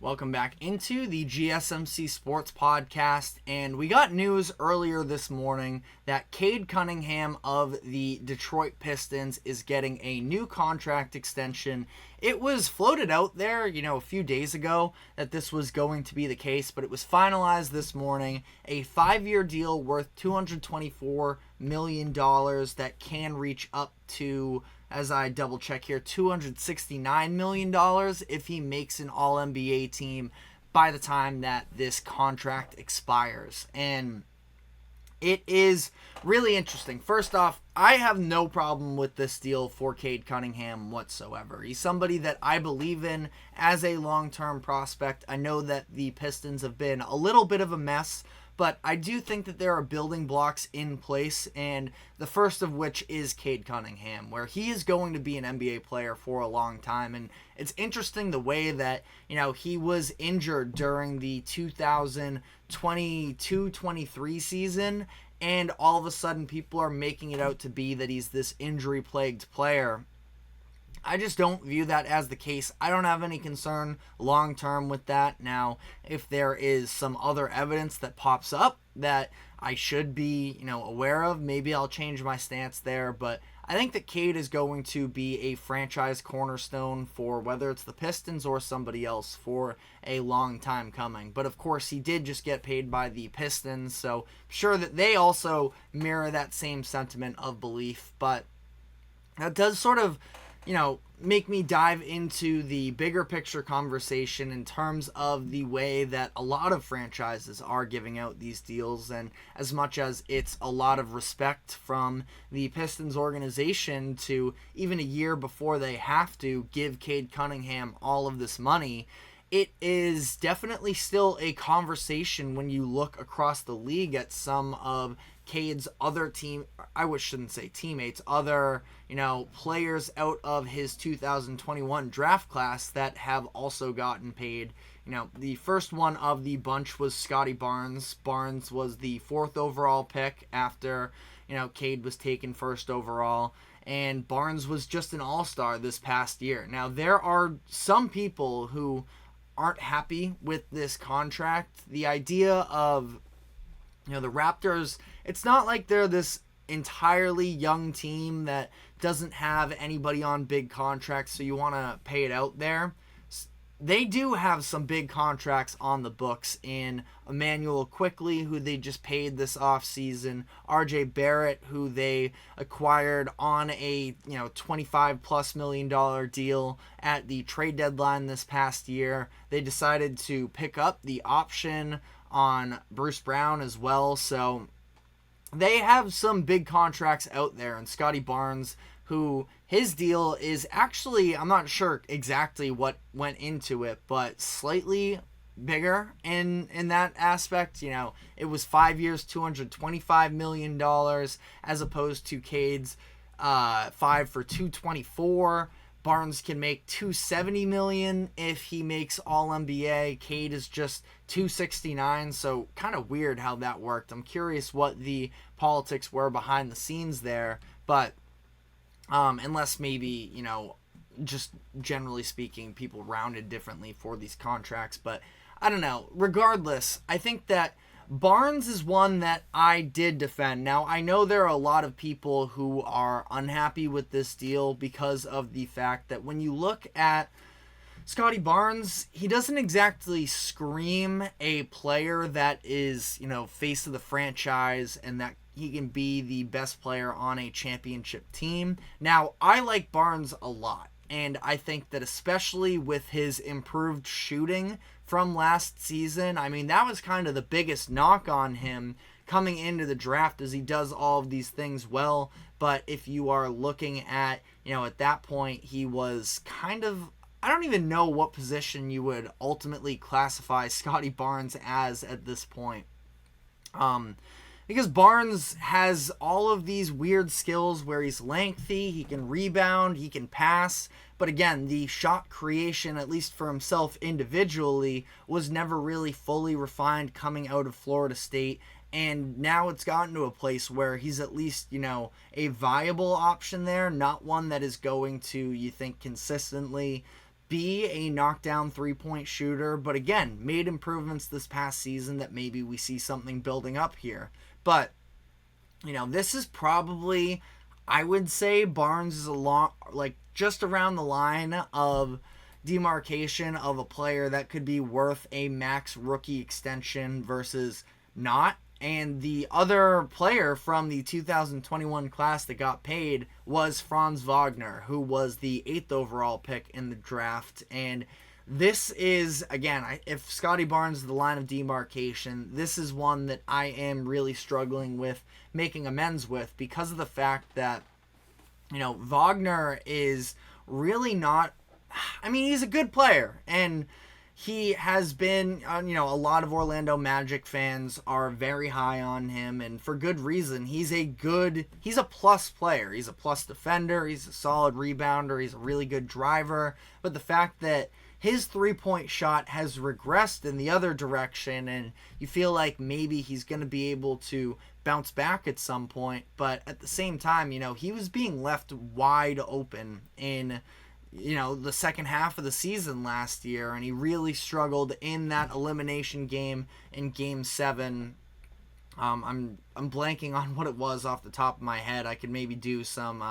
Welcome back into the GSMC Sports Podcast, and we got news earlier this morning that Cade Cunningham of the Detroit Pistons is getting a new contract extension. It was floated out there, a few days ago that this was going to be the case, but it was finalized this morning. A 5-year deal worth $224 million that can reach up to, as I double check here, $269 million if he makes an All-NBA team by the time that this contract expires. And it is really interesting. First off, I have no problem with this deal for Cade Cunningham whatsoever. He's somebody that I believe in as a long-term prospect. I know that the Pistons have been a little bit of a mess, but I do think that there are building blocks in place, and the first of which is Cade Cunningham, where he is going to be an NBA player for a long time. And it's interesting the way that, he was injured during the 2022-23 season, and all of a sudden people are making it out to be that he's this injury-plagued player. I just don't view that as the case. I don't have any concern long term with that. Now, if there is some other evidence that pops up that I should be, aware of, maybe I'll change my stance there. But I think that Cade is going to be a franchise cornerstone for whether it's the Pistons or somebody else for a long time coming. But of course, he did just get paid by the Pistons, so I'm sure that they also mirror that same sentiment of belief. But that does sort of make me dive into the bigger picture conversation in terms of the way that a lot of franchises are giving out these deals. And as much as it's a lot of respect from the Pistons organization to, even a year before they have to, give Cade Cunningham all of this money, it is definitely still a conversation when you look across the league at some of Cade's other teammates, other, players out of his 2021 draft class that have also gotten paid. The first one of the bunch was Scotty Barnes. Barnes was the 4th overall pick after, Cade was taken 1st overall. And Barnes was just an all-star this past year. Now, there are some people who aren't happy with this contract. The idea of, the Raptors, it's not like they're this entirely young team that doesn't have anybody on big contracts, so you want to pay it out there. They do have some big contracts on the books in Emmanuel Quickley, who they just paid this offseason, RJ Barrett, who they acquired on a $25+ million deal at the trade deadline this past year. They decided to pick up the option on Bruce Brown as well, so they have some big contracts out there. And Scotty Barnes, who his deal is actually, I'm not sure exactly what went into it, but slightly bigger in that aspect. It was 5 years, $225 million, as opposed to Cade's 5 for $224. Barnes can make $270 million if he makes All-NBA. Cade is just $269, so kind of weird how that worked. I'm curious what the politics were behind the scenes there, but unless maybe, just generally speaking, people rounded differently for these contracts. But I don't know. Regardless, I think that Barnes is one that I did defend. Now, I know there are a lot of people who are unhappy with this deal because of the fact that when you look at Scotty Barnes, he doesn't exactly scream a player that is, face of the franchise and that he can be the best player on a championship team. Now, I like Barnes a lot, and I think that especially with his improved shooting from last season, that was kind of the biggest knock on him coming into the draft, as he does all of these things well. But if you are looking at, at that point, he was kind of, I don't even know what position you would ultimately classify Scotty Barnes as at this point. Because Barnes has all of these weird skills where he's lengthy, he can rebound, he can pass, but again, the shot creation, at least for himself individually, was never really fully refined coming out of Florida State, and now it's gotten to a place where he's at least, a viable option there, not one that is going to, you think, consistently be a knockdown three-point shooter, but again, made improvements this past season that maybe we see something building up here. But, this is probably, I would say Barnes is just around the line of demarcation of a player that could be worth a max rookie extension versus not. And the other player from the 2021 class that got paid was Franz Wagner, who was the 8th overall pick in the draft. And this is, again, if Scottie Barnes is the line of demarcation, this is one that I am really struggling with making amends with because of the fact that, Wagner is really not, he's a good player. And he has been, a lot of Orlando Magic fans are very high on him, and for good reason. He's a plus player. He's a plus defender. He's a solid rebounder. He's a really good driver. But the fact that his three-point shot has regressed in the other direction, and you feel like maybe he's going to be able to bounce back at some point. But at the same time, he was being left wide open in the second half of the season last year, and he really struggled in that elimination game in Game 7. I'm blanking on what it was off the top of my head. I could maybe do some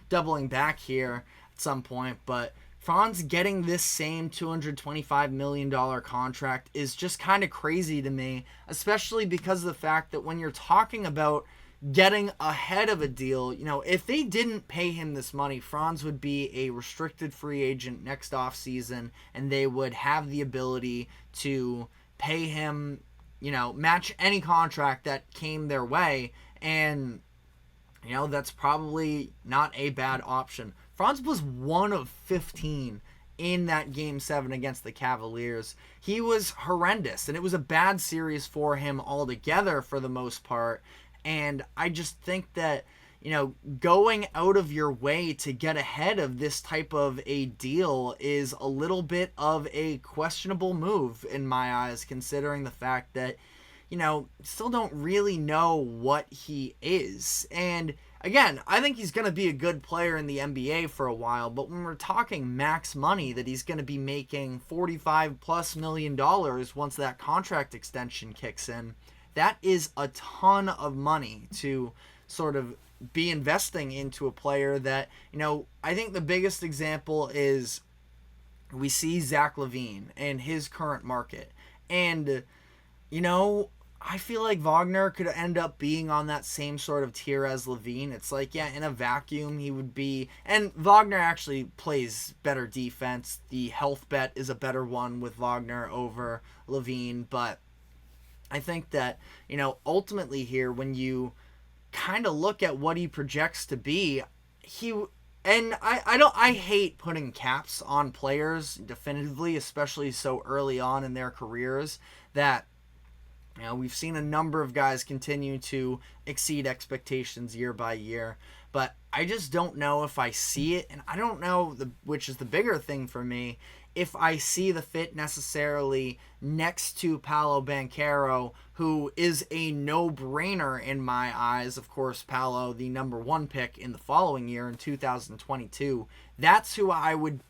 doubling back here at some point, but Franz getting this same $225 million contract is just kind of crazy to me, especially because of the fact that when you're talking about getting ahead of a deal, if they didn't pay him this money, Franz would be a restricted free agent next offseason, and they would have the ability to pay him, match any contract that came their way, and, that's probably not a bad option. Franz was 1 of 15 in that Game 7 against the Cavaliers. He was horrendous, and it was a bad series for him altogether for the most part. And I just think that, going out of your way to get ahead of this type of a deal is a little bit of a questionable move in my eyes, considering the fact that, still don't really know what he is. And again, I think he's going to be a good player in the NBA for a while, but when we're talking max money that he's going to be making $45+ million once that contract extension kicks in, that is a ton of money to sort of be investing into a player that, I think the biggest example is we see Zach LaVine and his current market. And, I feel like Wagner could end up being on that same sort of tier as LaVine. It's like, yeah, in a vacuum, he would be. And Wagner actually plays better defense. The health bet is a better one with Wagner over LaVine, but I think that, ultimately here, when you kind of look at what he projects to be, I hate putting caps on players definitively, especially so early on in their careers, that, we've seen a number of guys continue to exceed expectations year by year, but I just don't know if I see it, and I don't know, which is the bigger thing for me, if I see the fit necessarily next to Paolo Banchero, who is a no-brainer in my eyes. Of course, Paolo, the number 1 pick in the following year in 2022. That's who I would,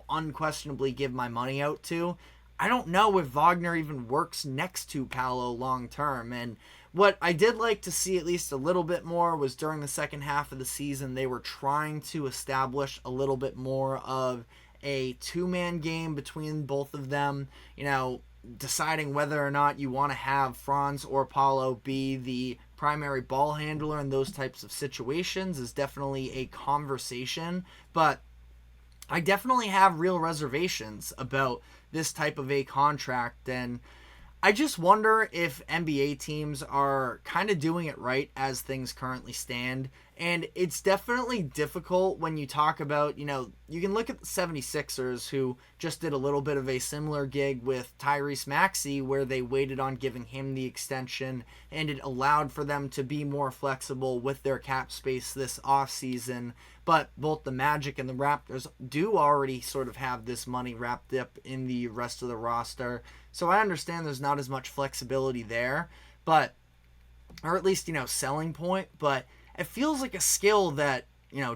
unquestionably give my money out to. I don't know if Wagner even works next to Paolo long term. And what I did like to see at least a little bit more was during the second half of the season, they were trying to establish a little bit more of a two-man game between both of them, deciding whether or not you want to have Franz or Paolo be the primary ball handler in those types of situations is definitely a conversation, but I definitely have real reservations about this type of a contract, and I just wonder if NBA teams are kind of doing it right as things currently stand. And it's definitely difficult when you talk about, you can look at the 76ers, who just did a little bit of a similar gig with Tyrese Maxey, where they waited on giving him the extension, and it allowed for them to be more flexible with their cap space this offseason. But both the Magic and the Raptors do already sort of have this money wrapped up in the rest of the roster. So I understand there's not as much flexibility there, but, or at least, selling point, but it feels like a skill that,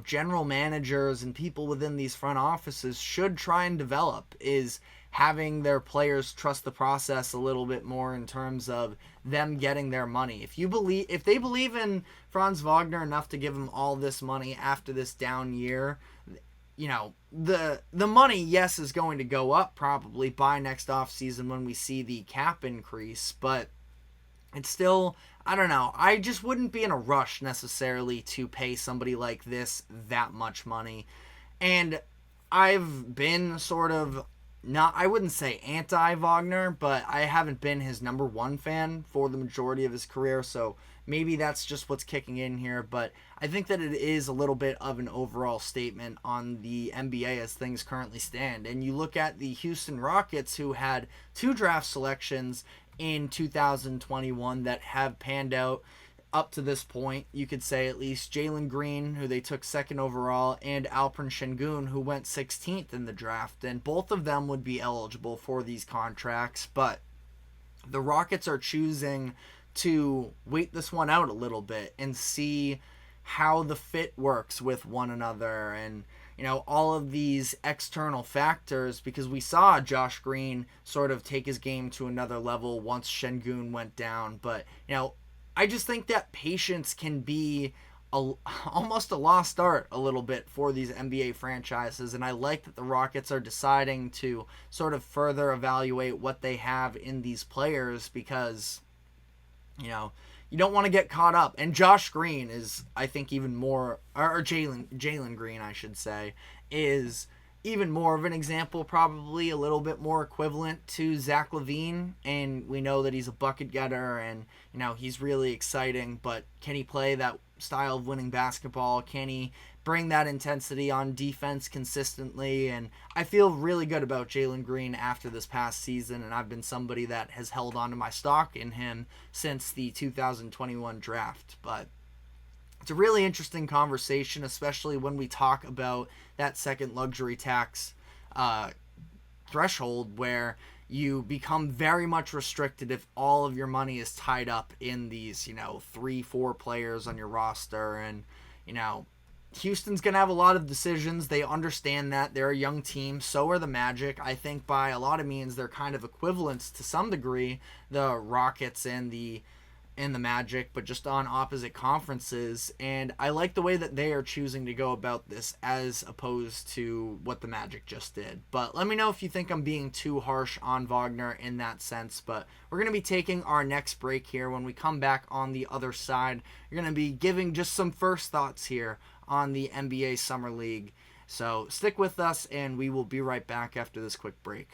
general managers and people within these front offices should try and develop is having their players trust the process a little bit more in terms of them getting their money. If they believe in Franz Wagner enough to give him all this money after this down year, the money, yes, is going to go up probably by next offseason when we see the cap increase, but it's still, I don't know. I just wouldn't be in a rush necessarily to pay somebody like this that much money. And I've been sort of not, I wouldn't say anti-Wagner, but I haven't been his number one fan for the majority of his career, so maybe that's just what's kicking in here. But I think that it is a little bit of an overall statement on the NBA as things currently stand. And you look at the Houston Rockets, who had 2 draft selections in 2021 that have panned out up to this point. You could say at least Jalen Green, who they took 2nd overall, and Alperen Şengün, who went 16th in the draft. And both of them would be eligible for these contracts, but the Rockets are choosing to wait this one out a little bit and see how the fit works with one another and all of these external factors, because we saw Josh Green sort of take his game to another level once Şengün went down. But I just think that patience can be almost a lost art a little bit for these NBA franchises, and I like that the Rockets are deciding to sort of further evaluate what they have in these players, because you don't want to get caught up. And Josh Green is, I think, even more, or Jalen Green, I should say, is even more of an example, probably a little bit more equivalent to Zach LaVine. And we know that he's a bucket getter and, he's really exciting, but can he play that style of winning basketball? Can he bring that intensity on defense consistently? And I feel really good about Jalen Green after this past season, and I've been somebody that has held on to my stock in him since the 2021 draft. But it's a really interesting conversation, especially when we talk about that second luxury tax threshold, where you become very much restricted if all of your money is tied up in these 3-4 players on your roster. And Houston's going to have a lot of decisions. They understand that. They're a young team. So are the Magic. I think by a lot of means they're kind of equivalents to some degree, the Rockets and the Magic, but just on opposite conferences. And I like the way that they are choosing to go about this as opposed to what the Magic just did. But let me know if you think I'm being too harsh on Wagner in that sense. But we're going to be taking our next break here. When we come back on the other side, you're going to be giving just some first thoughts here on the NBA Summer League. So stick with us, and we will be right back after this quick break.